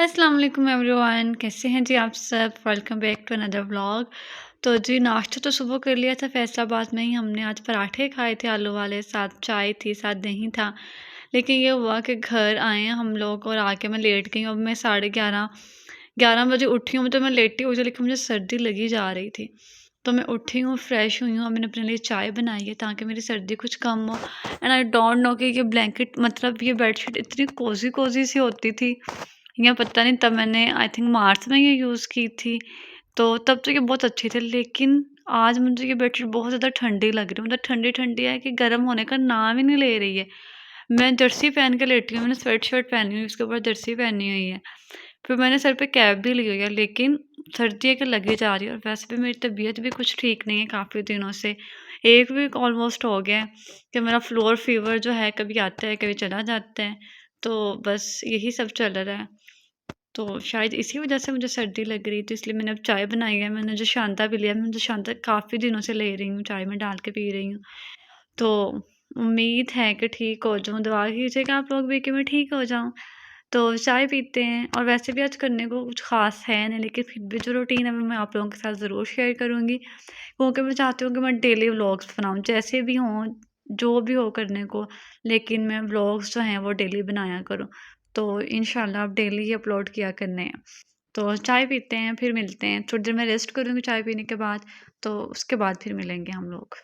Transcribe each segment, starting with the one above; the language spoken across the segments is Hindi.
अस्सलाम वालेकुम एवरीवन, कैसे हैं जी आप सब। Welcome back to another vlog. तो जी नाश्ता तो सुबह कर लिया था फैसलाबाद में ही। हमने आज पराठे खाए थे आलू वाले, साथ चाय थी, साथ दही था। लेकिन ये हुआ कि घर आए हैं हम लोग और आके मैं लेट गई। अब मैं 11:30 11 बजे उठी हूँ, तो मैं लेटी हुई थी लेकिन मुझे सर्दी लगी जा रही थी। तो मैं उठी हूँ, फ्रेश हुई हूँ, अब मैंने अपने लिए चाय बनाई है ताकि मेरी सर्दी कुछ कम हो। एंड आई डोंट नो कि ये ब्लैंकेट मतलब ये बेडशीट इतनी कोजी कोजी सी होती थी, या पता नहीं, तब मैंने आई थिंक मार्च में ये यूज़ की थी, तो तब तो ये बहुत अच्छी थी। लेकिन आज मुझे ये बेडशीट बहुत ज़्यादा ठंडी लग रही है, मतलब ठंडी-ठंडी है कि गर्म होने का नाम ही नहीं ले रही है। मैं जर्सी पहन के लेटी हूँ, मैंने स्वेट शर्ट पहनी हुई है, उसके ऊपर जर्सी पहनी हुई है। फिर मैंने सर पे कैप भी ली हुई है, लेकिन सर्दी है कि लगी जा रही है। और वैसे भी मेरी तबीयत भी कुछ ठीक नहीं है काफ़ी दिनों से। 1 वीक ऑलमोस्ट हो गया है कि मेरा फ्लोर फीवर जो है कभी आता है, कभी चला जाता है। तो बस यही सब चल रहा है। तो शायद इसी वजह से मुझे सर्दी लग रही थी, इसलिए मैंने अब चाय बनाई है। मैंने जो शांता भी लिया, मैं जो शांता काफ़ी दिनों से ले रही हूँ, चाय में डाल के पी रही हूँ। तो उम्मीद है कि ठीक हो जाऊँ, दुआ कीजिएगा आप लोग भी कि मैं ठीक हो जाऊँ। तो चाय पीते हैं। और वैसे भी आज करने को कुछ ख़ास है नहीं, लेकिन फिर भी जो रूटीन है वो मैं आप लोगों के साथ ज़रूर शेयर करूँगी, क्योंकि मैं चाहती हूँ कि मैं डेली व्लॉग्स बनाऊँ, जैसे भी हों, जो भी हो करने को, लेकिन मैं व्लॉग्स जो हैं वो डेली बनाया करूँ। तो इंशाल्लाह अब डेली ही अपलोड किया करने हैं। तो चाय पीते हैं, फिर मिलते हैं। थोड़ी देर मैं रेस्ट करूँगी चाय पीने के बाद, तो उसके बाद फिर मिलेंगे हम लोग।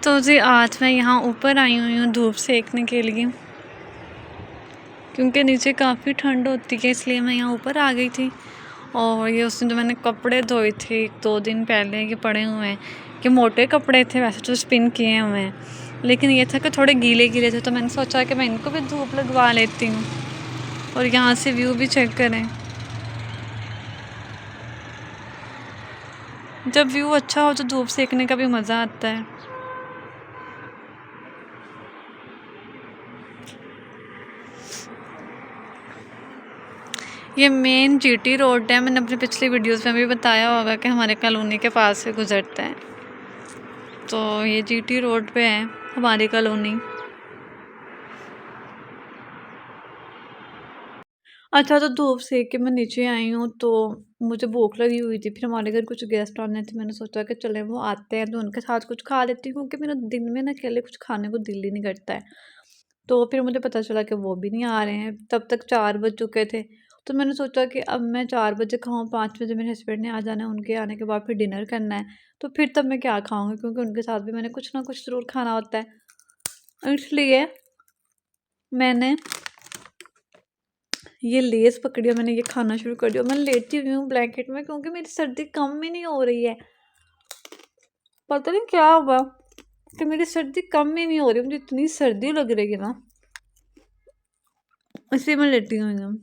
तो जी आज मैं यहाँ ऊपर आई हुई हूँ धूप सेकने के लिए, क्योंकि नीचे काफ़ी ठंड होती है, इसलिए मैं यहाँ ऊपर आ गई थी। और ये उस दिन जो मैंने कपड़े धोए थे 2 दिन पहले, ये पड़े हुए हैं। ये मोटे कपड़े थे वैसे तो स्पिन किए हुए हैं, लेकिन ये था कि थोड़े गीले गीले थे, तो मैंने सोचा कि मैं इनको भी धूप लगवा लेती हूँ। और यहाँ से व्यू भी चेक करें। जब व्यू अच्छा हो तो धूप सेकने का भी मज़ा आता है। ये मेन जीटी रोड है, मैंने अपनी पिछली वीडियोस में भी बताया होगा कि हमारे कॉलोनी के पास से गुजरता है। तो ये जीटी रोड पे है हमारी कॉलोनी। अच्छा, तो धूप सेक के मैं नीचे आई हूँ, तो मुझे भूख लगी हुई थी। फिर हमारे घर कुछ गेस्ट आने थे, मैंने सोचा कि चले वो आते हैं तो उनके साथ कुछ खा लेती हूँ, क्योंकि मेरा दिन में ना अकेले कुछ खाने को दिल ही नहीं करता है। तो फिर मुझे पता चला कि वो भी नहीं आ रहे हैं, तब तक 4 बज चुके थे। तो मैंने सोचा कि अब मैं 4 बजे खाऊँ, 5 बजे मेरे हस्बैंड ने आ जाना है, उनके आने के बाद फिर डिनर करना है। तो फिर तब मैं क्या खाऊँगी, क्योंकि उनके साथ भी मैंने कुछ ना कुछ ज़रूर खाना होता है। इसलिए मैंने ये लेज़ पकड़ी और मैंने ये खाना शुरू कर दिया। मैं लेटी हुई हूँ ब्लैंकेट में, क्योंकि मेरी सर्दी कम ही नहीं हो रही है। पता नहीं क्या हुआ कि मेरी सर्दी कम ही नहीं हो रही, मुझे इतनी सर्दी लग रही है ना, इसलिए मैं लेटी हुई हूँ।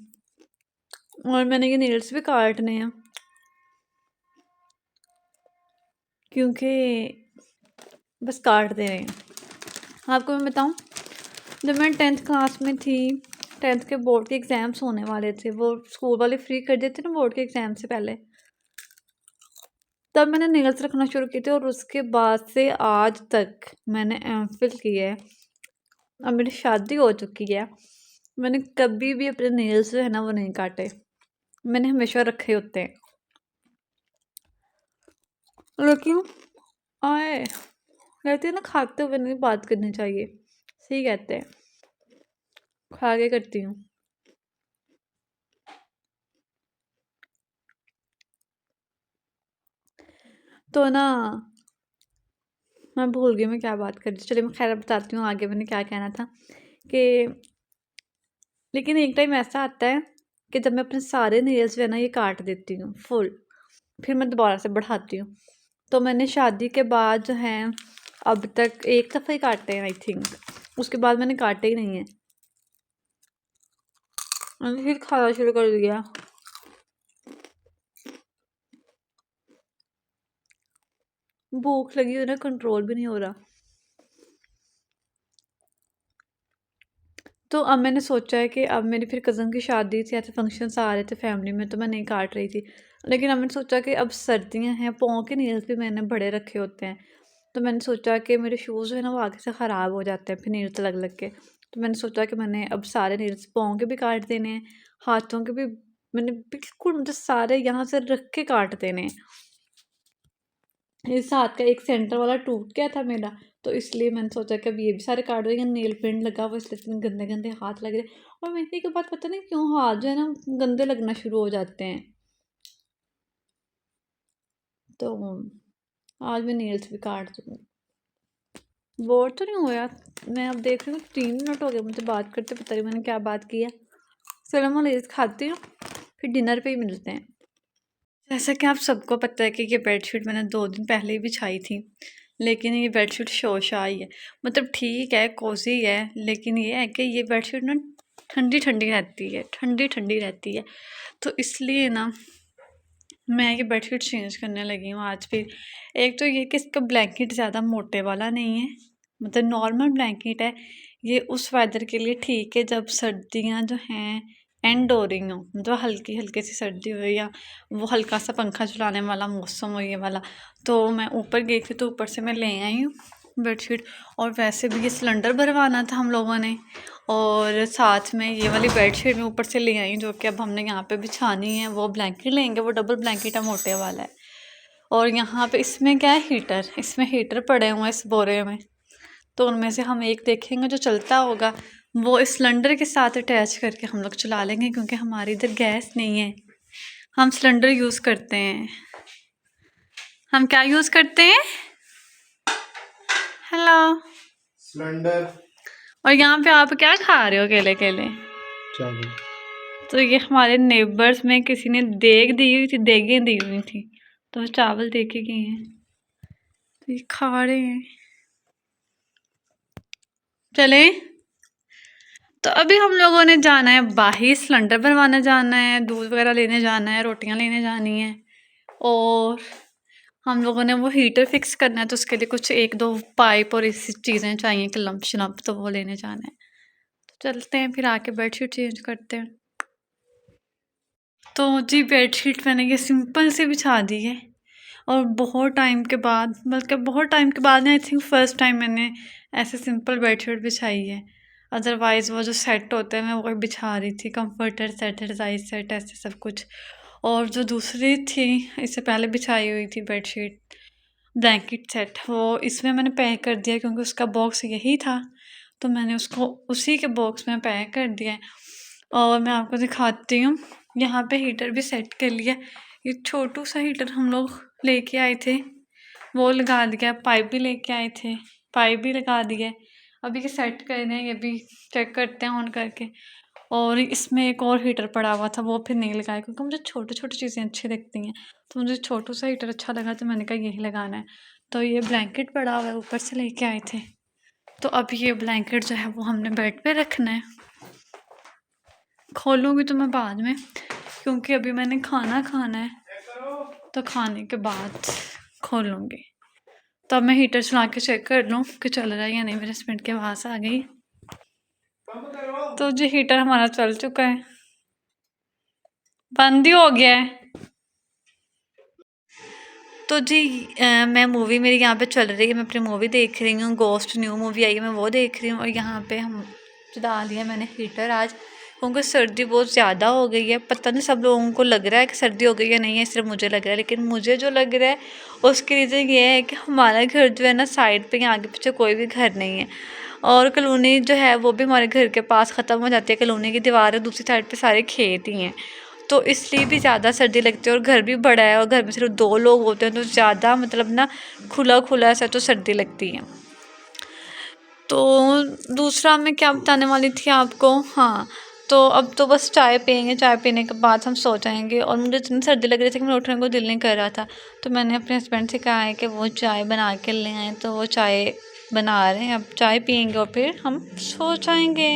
और मैंने ये नेल्स भी काटने हैं, क्योंकि बस काट दे रहे हैं। आपको मैं बताऊँ, जब मैं 10th क्लास में थी, 10th के बोर्ड के एग्ज़ाम्स होने वाले थे, वो स्कूल वाले फ्री कर देते ना बोर्ड के एग्ज़ाम से पहले, तब मैंने नेल्स रखना शुरू किए थे। और उसके बाद से आज तक मैंने एमफिल किया है। अब मेरी शादी हो चुकी है, मैंने कभी भी अपने नेल्स जो है ना वो नहीं काटे, मैंने हमेशा रखे होते हैं। लेकिन आए कहते हैं ना, खाते हुए नहीं बात करनी चाहिए, सही कहते हैं। खा के करती हूँ। तो ना मैं भूल गई मैं क्या बात कर रही थी। चलिए मैं खैर बताती हूँ आगे मैंने क्या कहना था। कि लेकिन एक टाइम ऐसा आता है कि जब मैं अपने सारे नेल्स जो है ना ये काट देती हूँ फुल, फिर मैं दोबारा से बढ़ाती हूँ। तो मैंने शादी के बाद जो है अब तक एक दफ़ा ही काटे हैं आई थिंक, उसके बाद मैंने काटे ही नहीं है। मैंने फिर खाना शुरू कर दिया। भूख लगी हुई ना, कंट्रोल भी नहीं हो रहा। तो अब मैंने सोचा है कि अब मेरी फिर कज़न की शादी थी, ऐसे फंक्शंस आ रहे थे फैमिली में, तो मैं नहीं काट रही थी। लेकिन अब मैंने सोचा कि अब सर्दियाँ हैं, पाँव के नेल्स भी मैंने बड़े रखे होते हैं, तो मैंने सोचा कि मेरे शूज़ जो है ना वो आगे से ख़राब हो जाते हैं फिर नेल्स लग लग के। तो मैंने सोचा कि मैंने अब सारे नेल्स पाँव के भी काट देने हैं, हाथों के भी मैंने बिल्कुल मतलब सारे यहाँ से रख के काट देने हैं। इस हाथ का एक सेंटर वाला टूट गया था मेरा, तो इसलिए मैंने सोचा कि अब ये भी सारे काट देंगे। नेल पेंट लगा हुआ इसलिए इतने गंदे गंदे हाथ लग रहे, और मेहंदी के बाद पता नहीं क्यों हाथ जो है ना गंदे लगना शुरू हो जाते हैं। तो आज मैं नेल्स भी काट दूँगी। बोर तो नहीं हुआ यार, मैं अब देख रही हूँ 3 मिनट हो गए मुझे बात करते, पता नहीं मैंने क्या बात की है। चलो मैं लेस खाती हूँ, फिर डिनर पे ही मिलते हैं। जैसा कि आप सबको पता है कि ये बेडशीट मैंने 2 दिन पहले ही बिछाई थी, लेकिन ये बेडशीट शोशा आई है। मतलब ठीक है, कोज़ी है, लेकिन ये है कि ये बेडशीट ना ठंडी ठंडी रहती है, ठंडी ठंडी रहती है। तो इसलिए ना मैं ये बेडशीट चेंज करने लगी हूँ आज फिर। एक तो ये कि इसका ब्लैंकेट ज़्यादा मोटे वाला नहीं है, मतलब नॉर्मल ब्लैंकेट है। ये उस वेदर के लिए ठीक है जब सर्दियाँ जो हैं एंड हो रही हों, मतलब हल्की हल्की सी सर्दी हो या वो हल्का सा पंखा चलाने वाला मौसम हो ये वाला। तो मैं ऊपर गई थी तो ऊपर से मैं ले आई हूँ बेडशीट। और वैसे भी ये सिलेंडर भरवाना था हम लोगों ने, और साथ में ये वाली बेडशीट मैं ऊपर से ले आई जो कि अब हमने यहाँ पे बिछानी है। वो ब्लैंकेट लेंगे, वो डबल ब्लैंकेट है, मोटे वाला है। और यहाँ पे इसमें क्या है, हीटर, इसमें हीटर पड़े हुए हैं इस बोरे में। तो उनमें से हम एक देखेंगे जो चलता होगा, वो इस सिलेंडर के साथ अटैच करके हम लोग चला लेंगे, क्योंकि हमारी इधर गैस नहीं है, हम सिलेंडर यूज़ करते हैं। हम क्या यूज़ करते हैं? Hello, cylinder. और यहाँ पे आप क्या खा रहे हो केले केले? चावल। तो ये हमारे नेबर्स में किसी ने देग दी हुई थी, देगें दी हुई थी, तो चावल दे के गए हैं, तो ये खा रहे हैं। चले, तो अभी हम लोगों ने जाना है बाहर, सिलेंडर भरवाने जाना है, दूध वगैरह लेने जाना है, रोटियां लेने जानी है, और हम लोगों ने वो हीटर फिक्स करना है। तो उसके लिए कुछ 1-2 पाइप और ऐसी चीज़ें चाहिए कि लंप शलंप, तो वो लेने जाना है। तो चलते हैं फिर, आके बेडशीट चेंज करते हैं। तो जी बेडशीट मैंने ये सिंपल से बिछा दी है, और बहुत टाइम के बाद, बल्कि बहुत टाइम के बाद, आई थिंक फर्स्ट टाइम मैंने ऐसे सिंपल बेडशीट बिछाई है। अदरवाइज़ वो जो सेट होते हैं मैं वो बिछा रही थी, कंफर्टर सेट, रज़ाई सेट, ऐसे सब कुछ। और जो दूसरी थी इससे पहले बिछाई हुई थी बेडशीट, ब्लैंकेट सेट, वो इसमें मैंने पैक कर दिया क्योंकि उसका बॉक्स यही था, तो मैंने उसको उसी के बॉक्स में पैक कर दिया है। और मैं आपको दिखाती हूँ, यहाँ पे हीटर भी सेट कर लिया। ये छोटू सा हीटर हम लोग लेके आए थे, वो लगा दिया। पाइप भी लेके आए थे, पाइप भी लगा दिया। अभी ये सेट कर रहे हैं, ये भी चेक करते हैं ऑन करके। और इसमें एक और हीटर पड़ा हुआ था, वो फिर नहीं लगाया क्योंकि मुझे छोटी छोटी चीज़ें अच्छी लगती हैं, तो मुझे छोटू सा हीटर अच्छा लगा, तो मैंने कहा यही लगाना है। तो ये ब्लैंकेट पड़ा हुआ है, ऊपर से लेके आए थे। तो अब ये ब्लैंकेट जो है वो हमने बेड पे रखना है। खोलूँगी तो मैं बाद में, क्योंकि अभी मैंने खाना खाना है, तो खाने के बाद खोलूँगी। तो अब मैं हीटर चला के चेक कर लूँ कि चल रहा है या नहीं। मेरे हस्बैंड के पास आ गई, तो जी हीटर हमारा चल चुका है, बंद ही हो गया है। तो जी मैं मूवी, मेरी यहाँ पे चल रही है, मैं अपनी मूवी देख रही हूँ, गोस्ट न्यू मूवी आई है, मैं वो देख रही हूँ। और यहाँ पे हम चला लिया मैंने हीटर आज, क्योंकि सर्दी बहुत ज़्यादा हो गई है। पता नहीं सब लोगों को लग रहा है कि सर्दी हो गई है, नहीं है, सिर्फ मुझे लग रहा है। लेकिन मुझे जो लग रहा है उसकी रीज़न ये है कि हमारा घर जो है ना साइड पे, आगे पीछे कोई भी घर नहीं है, और कॉलोनी जो है वो भी हमारे घर के पास ख़त्म हो जाती है। कॉलोनी की दीवार है, दूसरी साइड पे सारे खेत ही हैं, तो इसलिए भी ज़्यादा सर्दी लगती है। और घर भी बड़ा है, और घर में सिर्फ 2 लोग होते हैं, तो ज़्यादा मतलब ना खुला खुला ऐसा तो सर्दी लगती है। तो दूसरा मैं क्या बताने वाली थी आपको, हाँ, तो अब तो बस चाय पियेंगे, चाय पीने के बाद हम सो जाएंगे। और मुझे इतनी सर्दी लग रही थी कि मैं उठने को दिल नहीं कर रहा था, तो मैंने अपने हस्बैंड से कहा है कि वो चाय बना के ले आए, तो वो चाय बना रहे हैं। अब चाय पियेंगे और फिर हम सो जाएंगे।